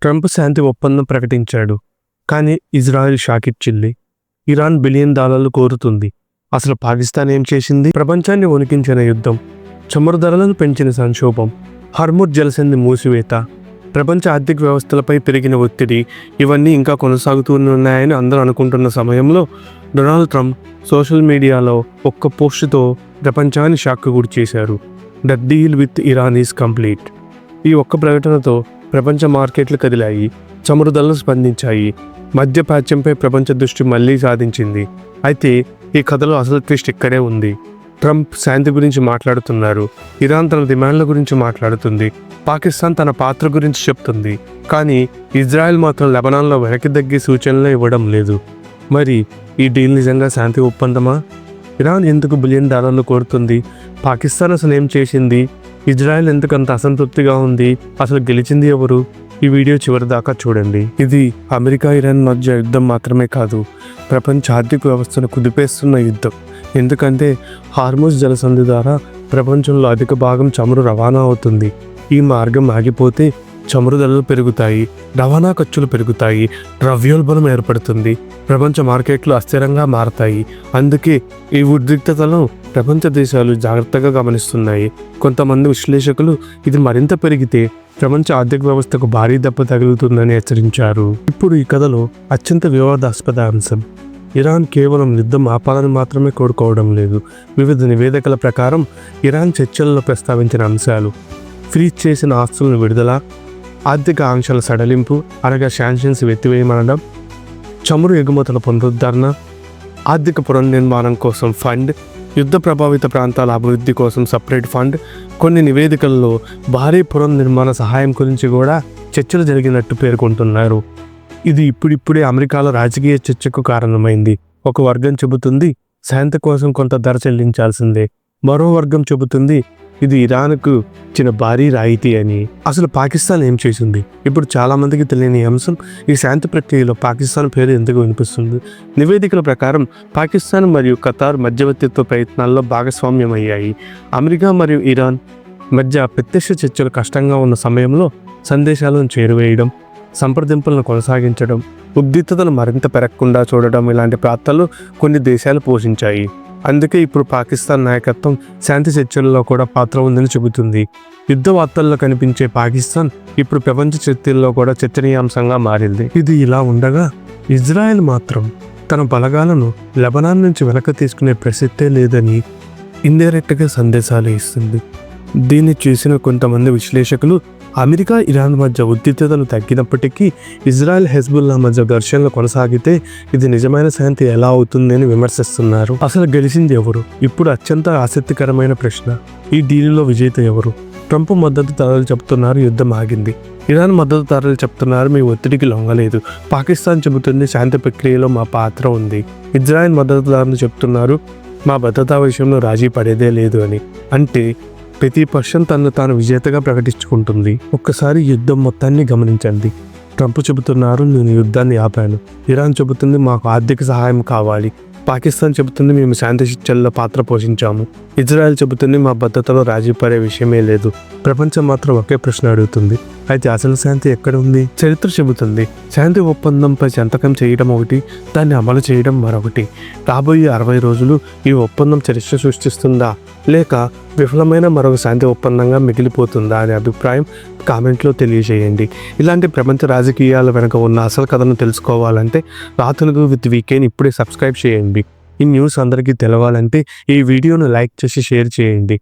Trump శాంతి ఒప్పందం ప్రకటించాడు. కానీ ఇజ్రాయెల్ షాకిచ్చింది. ఇరాన్ $1 బిలియన్ కోరుతుంది. అసలు పాకిస్తాన్ ఏం చేసింది? ప్రపంచాన్ని వణికించిన యుద్ధం, చమురు ధరలను పెంచిన సంక్షోభం, హర్ముజ్ జలసంధి మూసివేత, ప్రపంచ ఆర్థిక వ్యవస్థలపై పెరిగిన ఒత్తిడి, ఇవన్నీ ఇంకా కొనసాగుతూనే ఉన్నాయని అందరూ అనుకుంటున్న సమయంలో డొనాల్డ్ ట్రంప్ సోషల్ మీడియాలో ఒక్క పోస్టుతో ప్రపంచాన్ని షాక్కు గురి చేశారు. The deal with Iran is complete. ఈ ఒక్క ప్రకటనతో ప్రపంచ మార్కెట్లు కదిలాయి, చమురు ధరలు స్పందించాయి, మధ్యప్రాచ్యంపై ప్రపంచ దృష్టి మళ్లీ సాధించింది. అయితే ఈ కథలో అసలు ట్విస్ట్ ఇక్కడే ఉంది. ట్రంప్ శాంతి గురించి మాట్లాడుతున్నారు, ఇరాన్ తన డిమాండ్ల గురించి మాట్లాడుతుంది, పాకిస్తాన్ తన పాత్ర గురించి చెప్తుంది. కానీ ఇజ్రాయెల్ మాత్రం లెబనాన్లో వెనక్కి తగ్గే సూచనలు ఇవ్వడం లేదు. మరి ఈ డీల్ నిజంగా శాంతి ఒప్పందమా? ఇరాన్ ఎందుకు $1 బిలియన్ కోరుతుంది? పాకిస్తాన్ అసలు ఏం చేసింది? ఇజ్రాయెల్ ఎందుకంత అసంతృప్తిగా ఉంది? అసలు గెలిచింది ఎవరు? ఈ వీడియో చివరి దాకా చూడండి. ఇది అమెరికా ఇరాన్ మధ్య యుద్ధం మాత్రమే కాదు, ప్రపంచ ఆర్థిక వ్యవస్థను కుదిపేస్తున్న యుద్ధం. ఎందుకంటే హార్ముజ్ జలసంధి ద్వారా ప్రపంచంలో అధిక భాగం చమురు రవాణా అవుతుంది. ఈ మార్గం ఆగిపోతే చమురు ధరలు పెరుగుతాయి, రవాణా ఖర్చులు పెరుగుతాయి, ద్రవ్యోల్బణం ఏర్పడుతుంది, ప్రపంచ మార్కెట్లు అస్థిరంగా మారతాయి. అందుకే ఈ ఉద్రిక్తతలను ప్రపంచ దేశాలు జాగ్రత్తగా గమనిస్తున్నాయి. కొంతమంది విశ్లేషకులు ఇది మరింత పెరిగితే ప్రపంచ ఆర్థిక వ్యవస్థకు భారీ దెబ్బ తగులుతుందని హెచ్చరించారు. ఇప్పుడు ఈ కథలో అత్యంత వివాదాస్పద అంశం, ఇరాన్ కేవలం యుద్ధం ఆపాలని మాత్రమే కోరుకోవడం లేదు. వివిధ నివేదికల ప్రకారం ఇరాన్ చర్చల్లో ప్రస్తావించిన అంశాలు: ఫ్రీజ్ చేసిన ఆస్తులను విడుదల, ఆర్థిక ఆంక్షల సడలింపు అనగా శాంక్షన్స్ ఎత్తివేయమనడం, చమురు ఎగుమతుల పునరుద్ధరణ, ఆర్థిక పునర్నిర్మాణం కోసం ఫండ్, యుద్ధ ప్రభావిత ప్రాంతాల అభివృద్ధి కోసం సపరేట్ ఫండ్. కొన్ని నివేదికల్లో భారీ పునర్నిర్మాణ సహాయం గురించి కూడా చర్చలు జరిగినట్టు పేర్కొంటున్నారు. ఇది ఇప్పుడిప్పుడే అమెరికాలో రాజకీయ చర్చకు కారణమైంది. ఒక వర్గం చెబుతుంది శాంతి కోసం కొంత ధర చెల్లించాల్సిందే, మరో వర్గం చెబుతుంది ఇది ఇరాన్కు ఇచ్చిన భారీ రాయితీ అని. అసలు పాకిస్తాన్ ఏం చేసింది? ఇప్పుడు చాలా మందికి తెలియని అంశం, ఈ శాంతి ప్రక్రియలో పాకిస్తాన్ పేరు ఎందుకు వినిపిస్తుంది? నివేదికల ప్రకారం పాకిస్తాన్ మరియు ఖతార్ మధ్యవర్తిత్వ ప్రయత్నాల్లో భాగస్వామ్యమయ్యాయి. అమెరికా మరియు ఇరాన్ మధ్య ప్రత్యక్ష చర్చలు కష్టంగా ఉన్న సమయంలో సందేశాలను చేరువేయడం, సంప్రదింపులను కొనసాగించడం, ఉద్రిక్తతలు మరింత పెరగకుండా చూడడం ఇలాంటి పాత్రలు కొన్ని దేశాలు పోషించాయి. అందుకే ఇప్పుడు పాకిస్తాన్ నాయకత్వం శాంతి చర్చల్లో కూడా పాత్ర ఉందని చెబుతుంది. యుద్ధ వార్తల్లో కనిపించే పాకిస్తాన్ ఇప్పుడు ప్రపంచ చర్చల్లో కూడా చర్చనీయాంశంగా మారింది. ఇది ఇలా ఉండగా ఇజ్రాయెల్ మాత్రం తన బలగాలను లెబనాన్ నుంచి వెనక్కి తీసుకునే ప్రసక్తే లేదని ఇండైరెక్ట్గా సందేశాలు ఇస్తుంది. దీన్ని చూసిన కొంతమంది విశ్లేషకులు అమెరికా ఇరాన్ మధ్య ఉద్రిక్తతలు తగ్గినప్పటికీ ఇజ్రాయెల్ హెజ్బుల్లా మధ్య ఘర్షణలు కొనసాగితే ఇది నిజమైన శాంతి ఎలా అవుతుందని విమర్శిస్తున్నారు. అసలు గెలిచింది ఎవరు? ఇప్పుడు అత్యంత ఆసక్తికరమైన ప్రశ్న, ఈ డీల్లో విజేత ఎవరు? ట్రంప్ మద్దతుదారులు చెబుతున్నారు యుద్ధం ఆగింది, ఇరాన్ మద్దతుదారులు చెప్తున్నారు మీ ఒత్తిడికి లొంగలేదు, పాకిస్తాన్ చెబుతుంది శాంతి ప్రక్రియలో మా పాత్ర ఉంది, ఇజ్రాయెల్ మద్దతుదారులు చెప్తున్నారు మా భద్రతా విషయంలో రాజీ పడేదే లేదు అని. అంటే ప్రతి పక్షం తనను తాను విజేతగా ప్రకటించుకుంటుంది. ఒక్కసారి యుద్ధం మొత్తాన్ని గమనించండి. ట్రంప్ చెబుతున్నారు నేను యుద్ధాన్ని ఆపాను, ఇరాన్ చెబుతుంది మాకు ఆర్థిక సహాయం కావాలి, పాకిస్తాన్ చెబుతుంది మేము శాంతి చర్చల్లో పాత్ర పోషించాము, ఇజ్రాయెల్ చెబుతుంది మా భద్రతలో రాజీ పడే విషయమే లేదు. ప్రపంచం మాత్రం ఒకే ప్రశ్న అడుగుతుంది, అయితే అసలు శాంతి ఎక్కడ ఉంది? చరిత్ర చెబుతుంది శాంతి ఒప్పందంపై సంతకం చేయడం ఒకటి, దాన్ని అమలు చేయడం మరొకటి. రాబోయే 60 రోజులు ఈ ఒప్పందం చరిత్ర సృష్టిస్తుందా లేక విఫలమైన మరొక శాంతి ఒప్పందంగా మిగిలిపోతుందా అనే అభిప్రాయం కామెంట్లో తెలియజేయండి. ఇలాంటి ప్రపంచ రాజకీయాల వెనుక ఉన్న అసలు కథను తెలుసుకోవాలంటే రాతునుగు విత్ వీకేని ఇప్పుడే సబ్స్క్రైబ్ చేయండి. ఈ న్యూస్ అందరికీ తెలవాలంటే ఈ వీడియోను లైక్ చేసి షేర్ చేయండి.